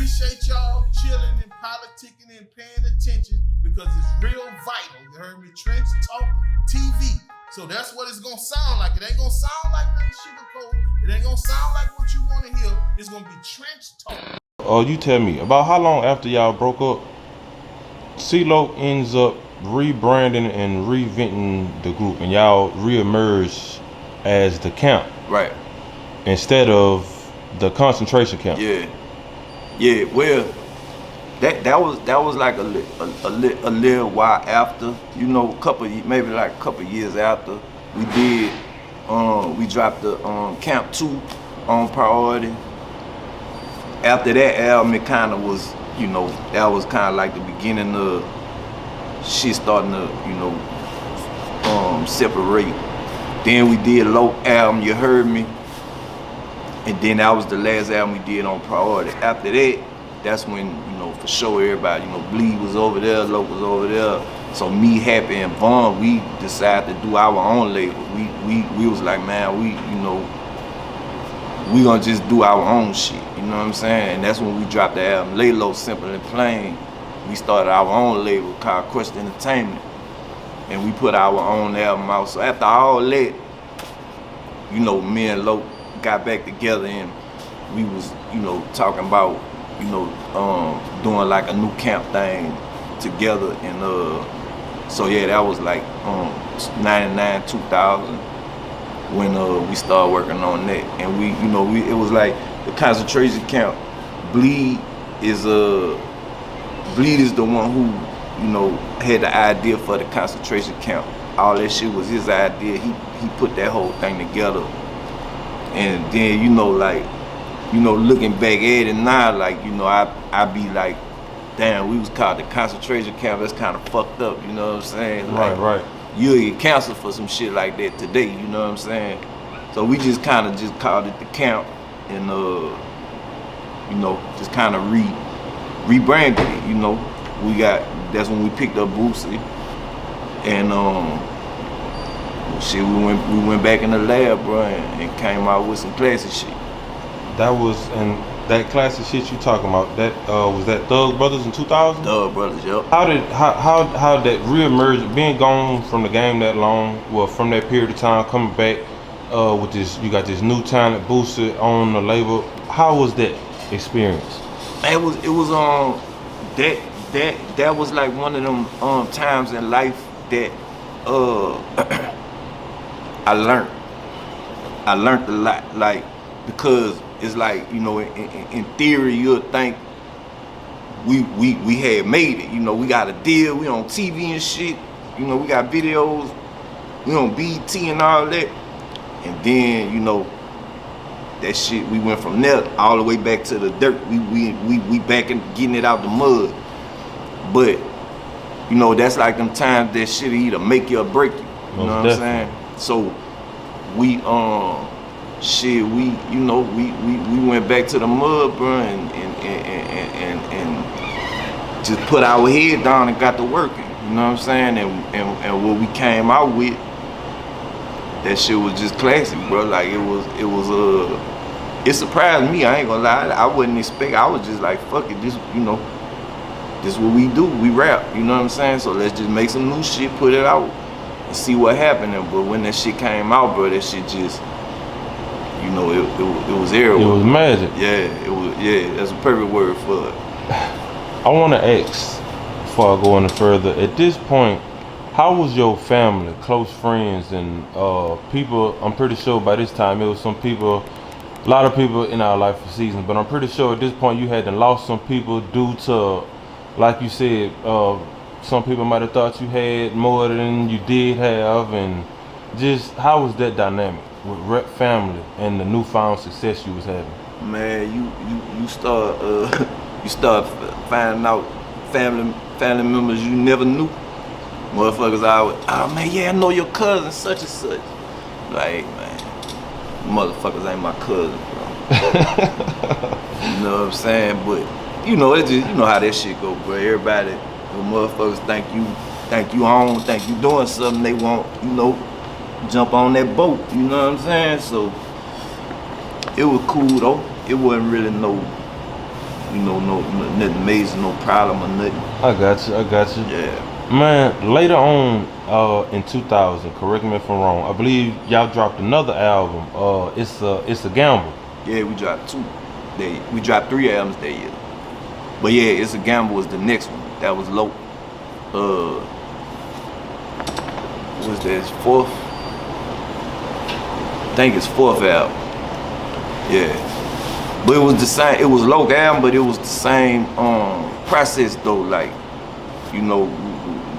appreciate y'all chilling and politicking and paying attention because it's real vital. You heard me? Trench Talk TV. So that's what it's gonna sound like. It ain't gonna sound like nothing sugarcoat. It ain't gonna sound like what you want to hear. It's gonna be Trench Talk. Oh, you tell me, about how long after y'all broke up, C-Loc ends up rebranding and reinventing the group, and y'all reemerge as the camp Right. instead of the concentration camp. Yeah. Well, that was like a little while after, you know, maybe like a couple years after we did. We dropped the Camp 2 on Priority. After that album, it kind of was, you know, that was kind of like the beginning of shit starting to, you know, separate. Then we did Loc album, You Heard Me. And then that was the last album we did on Priority. After that, that's when, you know, for sure everybody, you know, Bleed was over there, Loc was over there. So me, Happy, and Vaughn, we decided to do our own label. We was like, man, we gonna just do our own shit, you know what I'm saying? And that's when we dropped the album Lay Low, Simple and Plain. We started our own label called Quest Entertainment. And we put our own album out. So after all that, you know, me and Loc got back together and we was, you know, talking about, you know, doing like a new camp thing together. And so yeah, that was like 99, 2000 when we started working on that. And we, you know, it was like the concentration camp. Bleed is the one who, you know, had the idea for the concentration camp. All that shit was his idea. He put that whole thing together. And then, you know, like, you know, looking back at it now, like, you know, I be like, damn, we was called the concentration camp. That's kind of fucked up, you know what I'm saying? Like, Right. You'll get canceled for some shit like that today, you know what I'm saying? So we just kind of just called it the camp and, you know, just kind of rebranded it, you know. That's when we picked up Boosie. And, shit, we went back in the lab, bro, and came out with some classic shit. That classic shit you talking about, that was that Thug Brothers in 2000? Thug Brothers, yep. How that reemerge, being gone from the game that long, well, from that period of time, coming back with this, you got this new talent Boosie on the label. How was that experience? It was that was like one of them times in life that I learned a lot, like, because it's like, you know, in theory you'll think we had made it, you know, we got a deal, we on TV and shit, you know, we got videos, we on BT and all that. And then, you know, that shit, we went from there all the way back to the dirt. We back and getting it out the mud. But, you know, that's like them times that shit either make you or break you. You know what I'm saying? So we you know, we went back to the mud, bro, and just put our head down and got to working. You know what I'm saying? And what we came out with, that shit was just classic, bro. Like it surprised me. I ain't gonna lie. I wasn't expect. I was just like, fuck it. This, you know, this what we do. We rap. You know what I'm saying? So let's just make some new shit, put it out, and see what happened. But when that shit came out, bro, that shit just, you know, it was everywhere. It was magic. Yeah, it was. Yeah, that's a perfect word for it. I want to ask, before I go any further, at this point, how was your family, close friends, and people? I'm pretty sure by this time it was some people, a lot of people in our life for seasons, but I'm pretty sure at this point you had lost some people due to, like you said, some people might have thought you had more than you did have, and just how was that dynamic with rep family and the newfound success you was having? Man, you start finding out family members you never knew. Motherfuckers always, oh man, yeah, I know your cousin, such and such. Like, man, motherfuckers ain't my cousin, bro. You know what I'm saying? But you know, it just, you know how that shit go, bro. Everybody, the motherfuckers think you on, think you doing something, they want, you know, jump on that boat. You know what I'm saying? So it was cool though. It wasn't really no You know, nothing major, no problem or nothing. I got you. Yeah. Man, later on in 2000, correct me if I'm wrong, I believe y'all dropped another album. It's a gamble. Yeah, we dropped 2. We dropped 3 albums that year. But yeah, It's a Gamble was the next one. That was low. Was that his 4th? I think it's 4th album. Yeah. But it was the same, it was low album, but it was the same process though, like, you know,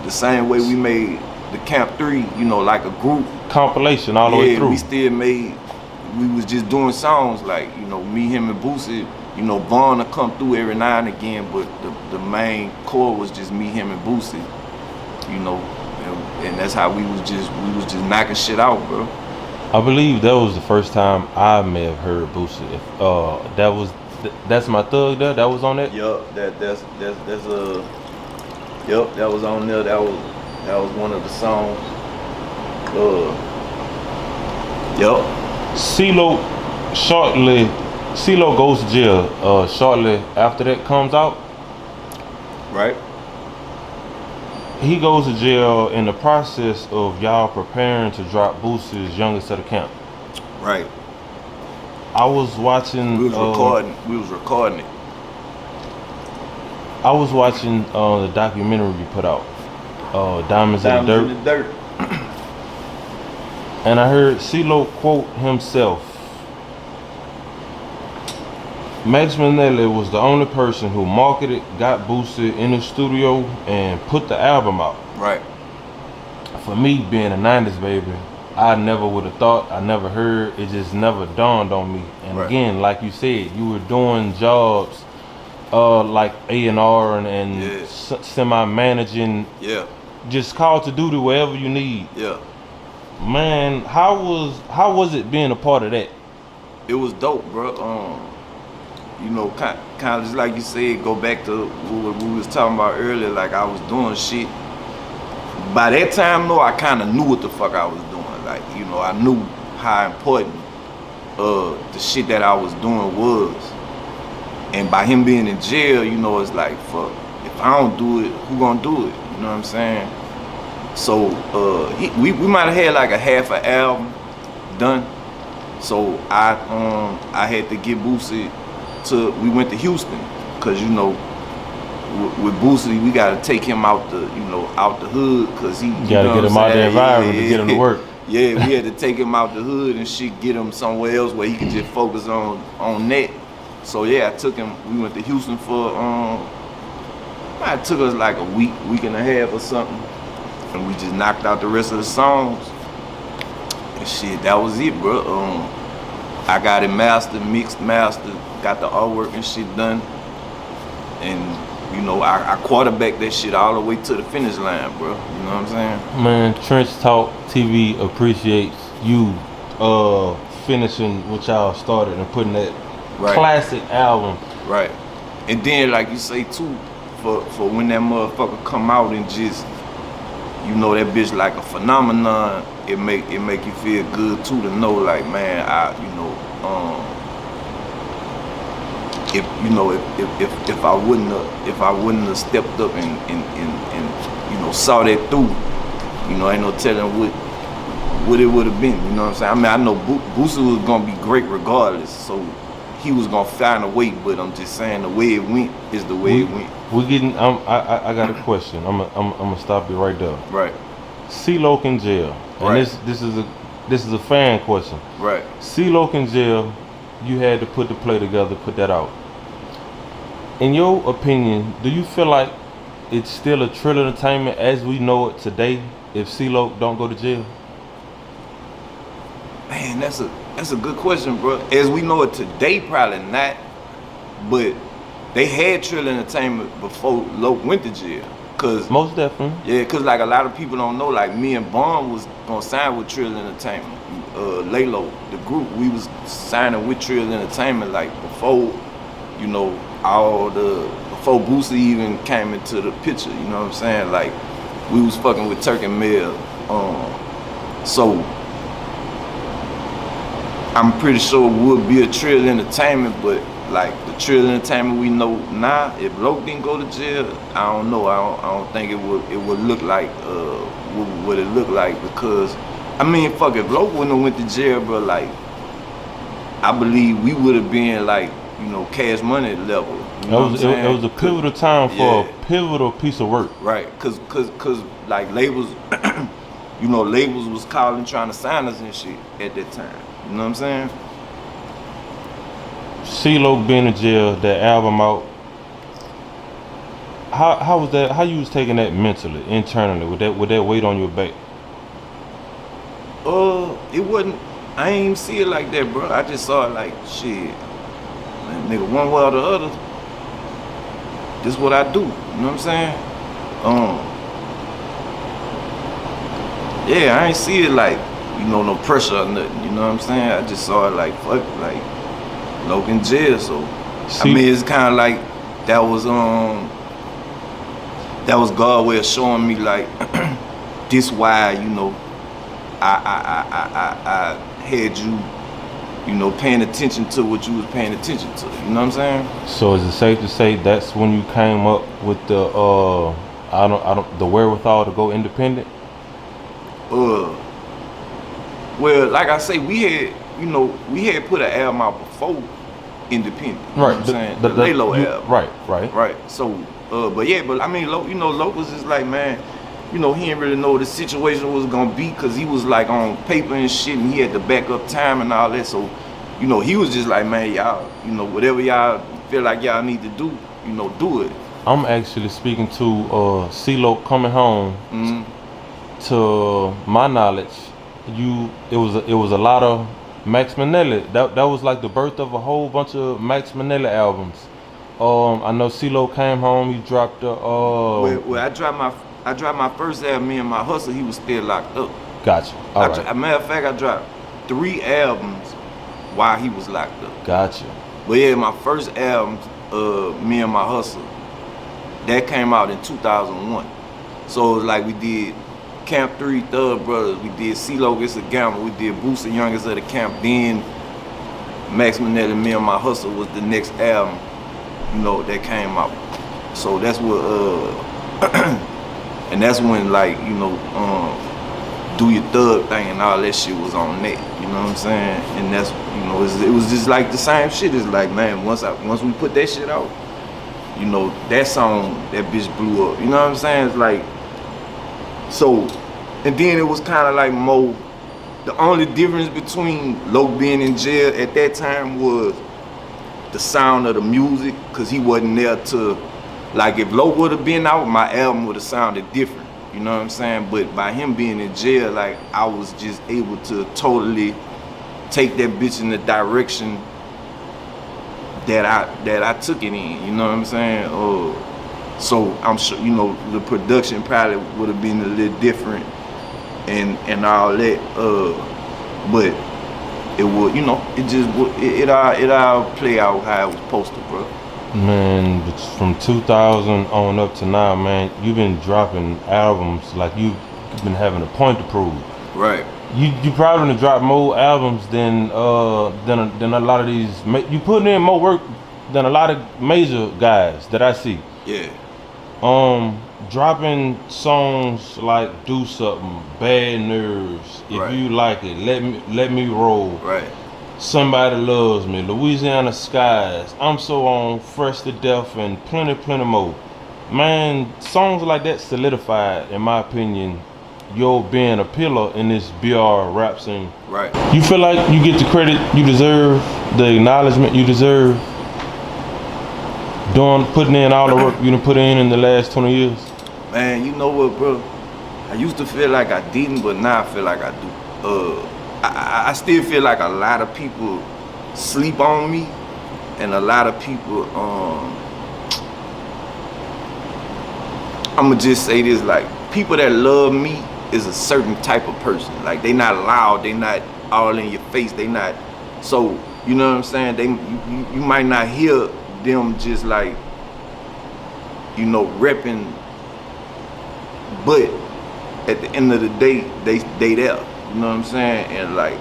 the same way we made the Camp 3, you know, like a group. Compilation all the way through. We still made, we was just doing songs like, you know, me, him, and Boosie. You know, Vaughn will come through every now and again, but the main core was just me, him, and Boosie. You know, and that's how we was just knocking shit out, bro. I believe that was the first time I may have heard Boosie. That's My Thug there. That was on that. Yup, that's yup, that was on there. That was one of the songs. Yup. C-Loc goes to jail. Shortly after that comes out. Right. He goes to jail in the process of y'all preparing to drop Boosie's Youngest of the Camp. Right. I was watching. We was recording it. I was watching the documentary you put out, Diamonds in the Dirt. And I heard C-Loc quote himself. Max Minnelli was the only person who marketed, got Boosie in the studio, and put the album out. Right. For me, being a 90s baby, I never would have thought, I never heard, it just never dawned on me. And right. Again, like you said, you were doing jobs like A&R and yeah. semi-managing, yeah. just called to duty wherever you need. Yeah. Man, how was it being a part of that? It was dope, bro. You know, kind of just like you said, go back to what we was talking about earlier, like I was doing shit. By that time, though, I kind of knew what the fuck I was doing. Like, you know, I knew how important the shit that I was doing was. And by him being in jail, you know, it's like, fuck, if I don't do it, who gonna do it? You know what I'm saying? So, we might have had like a half an album done. So I had to get Boosie we went to Houston, cause you know, with Boosie we gotta take him out the hood, cause he gotta get him out the environment to get him to work. Yeah, we had to take him out the hood and shit, get him somewhere else where he could just focus on that. So yeah, I took him. We went to Houston for it took us like a week and a half or something, and we just knocked out the rest of the songs. And shit, that was it, bro. I got it mastered, mixed, mastered, got the artwork and shit done. And, you know, I quarterbacked that shit all the way to the finish line, bro. You know what I'm saying? Man, Trench Talk TV appreciates you finishing what y'all started and putting that right. classic album. Right. And then, like you say, too, for when that motherfucker come out and just, you know, that bitch like a phenomenon, it make you feel good too, to know like, man, if I wouldn't have stepped up and you know, saw that through, you know, ain't no telling what it would have been. You know what I'm saying? I mean, I know Boosie was gonna be great regardless, so he was gonna find a way. But I'm just saying, the way it went is the way it went. We're getting. I got a question. I'm gonna stop you right there. Right. C-Loc in jail, and right. this is a fan question. Right. C-Loc in jail, you had to put the play together, put that out. In your opinion, do you feel like it's still a TRILL entertainment as we know it today if C-Loc don't go to jail? Man, that's a good question, bro. As we know it today, probably not. But they had TRILL entertainment before Loc went to jail. Cause most definitely. Yeah, cause like a lot of people don't know, like me and Bond was gonna sign with TRILL Entertainment. Laylo, the group, we was signing with TRILL Entertainment like before, you know, before Boosie even came into the picture, you know what I'm saying? Like, we was fucking with Turk and Mel. So I'm pretty sure it would be a TRILL Entertainment, but like the TRILL Entertainment we know now, if Loc didn't go to jail, I don't know. I don't think it would look like what it look like, because I mean, fuck, if Loc wouldn't have went to jail, bro, like I believe we would have been like, you know, Cash Money level. You know it was a pivotal time for a pivotal piece of work. Right, cause like labels, you know, labels was calling trying to sign us and shit at that time. You know what I'm saying? C-Loc being in jail, that album out. How was that? How you was taking that mentally, internally, with that weight on your back? It wasn't. I ain't even see it like that, bro. I just saw it like shit. Man, nigga, one way or the other. This what I do. You know what I'm saying? Yeah, I ain't see it like, you know, no pressure or nothing. You know what I'm saying? I just saw it like fuck, like Loc in jail. So I mean, it's kind of like that was God way of showing me like this why, you know, I had you, you know, paying attention to what you was paying attention to. You know what I'm saying? So is it safe to say that's when you came up with the the wherewithal to go independent? Well, like I say, we had put an album out before independent. You know what I'm saying? The Lalo album. Right. So, but I mean, Loc was just like, man, you know, he didn't really know what the situation was gonna be, because he was like on paper and shit, and he had to back up time and all that. So, you know, he was just like, man, y'all, you know, whatever y'all feel like y'all need to do, you know, do it. I'm actually speaking to C-Loc coming home. To my knowledge, it was a lot of Max Minnelli. That was like the birth of a whole bunch of Max Minnelli albums. I know C-Loc came home. He dropped the. Well, I dropped my first album. Me and my hustle. He was still locked up. Gotcha. All right. As a matter of fact, I dropped 3 albums while he was locked up. Gotcha. But yeah, my first album, Me and My Hustle, that came out in 2001. So it was like we did Camp 3, Thug Brothers, we did C-Loc, It's a Gamble, we did Booster, Youngest of the Camp, then Max Minnelli, Me and My Hustle was the next album, you know, that came out. So that's what, and that's when, like, you know, Do Your Thug thing and all that shit was on that, you know what I'm saying? And that's, you know, it was just like the same shit. It's like, man, once we put that shit out, you know, that song, that bitch blew up, you know what I'm saying? It's like, so, and then it was kind of like more, the only difference between Loc being in jail at that time was the sound of the music, because he wasn't there to, like, if Loc would have been out, my album would have sounded different, you know what I'm saying? But by him being in jail, like, I was just able to totally take that bitch in the direction that I took it in, you know what I'm saying? So I'm sure, you know, the production probably would have been a little different and all that, but it would, you know, it just would, it all play out how it was supposed to, bro. Man, from 2000 on up to now, man, you've been dropping albums like you've been having a point to prove. Right. You probably gonna drop more albums than a lot of these. You putting in more work than a lot of major guys that I see. Yeah. Dropping songs like Do Something, Bad Nerves, If You Like It, Let Me Roll, Right. Somebody Loves Me, Louisiana Skies, I'm So On, Fresh to Death, and plenty more. Man, songs like that solidified, in my opinion, your being a pillar in this BR rap scene. Right. You feel like you get the credit you deserve, the acknowledgement you deserve, putting in all the work you done put in the last 20 years? Man, you know what, bro? I used to feel like I didn't, but now I feel like I do. I still feel like a lot of people sleep on me, and a lot of people, I'ma just say this, like, people that love me is a certain type of person. Like, they not loud, they not all in your face, they not, so, you know what I'm saying? You might not hear them just like, you know, repping, but at the end of the day, they there. You know what I'm saying? And like,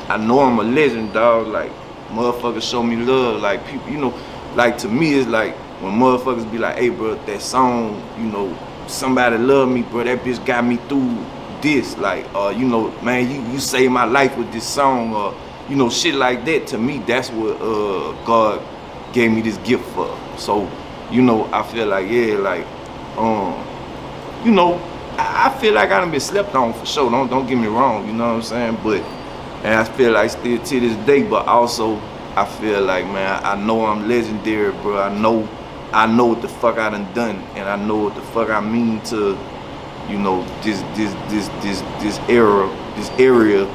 I know I'm a legend, dog. Like, motherfuckers show me love. Like people, you know, like to me it's like when motherfuckers be like, hey bro, that song, you know, somebody love me, bro, that bitch got me through this. Like, you know, man, you saved my life with this song, or you know, shit like that. To me, that's what God gave me this gift for. So, you know, I feel like, yeah, like, you know, I feel like I done been slept on for sure. Don't get me wrong, you know what I'm saying? But, and I feel like still to this day, but also I feel like, man, I know I'm legendary, bro. I know what the fuck I done, and I know what the fuck I mean to, you know, this area,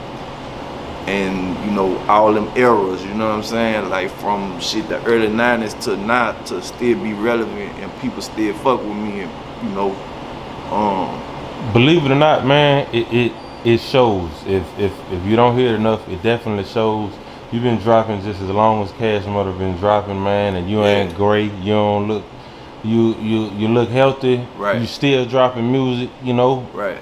and you know, all them eras, you know what I'm saying? Like from shit the early 90s to now, to still be relevant and people still fuck with me, and you know, Believe it or not, man, it shows. If you don't hear it enough, it definitely shows. You've been dropping just as long as Cash Mother been dropping, man, and you ain't great. You don't look, you look healthy. Right. You still dropping music, you know. right.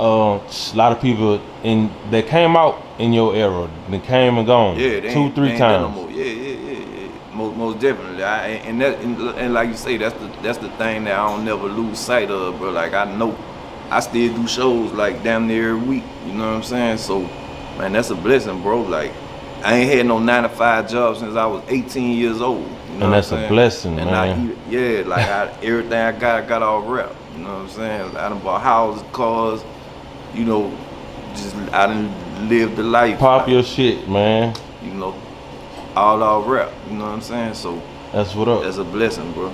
A lot of people that came out in your era, they came and gone. Yeah, they 2-3 ain't done no times. more. Yeah. Most definitely. And like you say, that's the thing that I don't never lose sight of, bro. Like I know, I still do shows like damn near every week. You know what I'm saying? So, man, that's a blessing, bro. Like I ain't had no 9-to-5 job since I was 18 years old. You know And that's what I'm a saying? blessing, and man. Everything I got all rap. You know what I'm saying? I done bought houses, cars. You know, just I done lived the life. Pop like, your shit, man. you know, all rap. You know what I'm saying? So That's what up. that's a blessing, bro.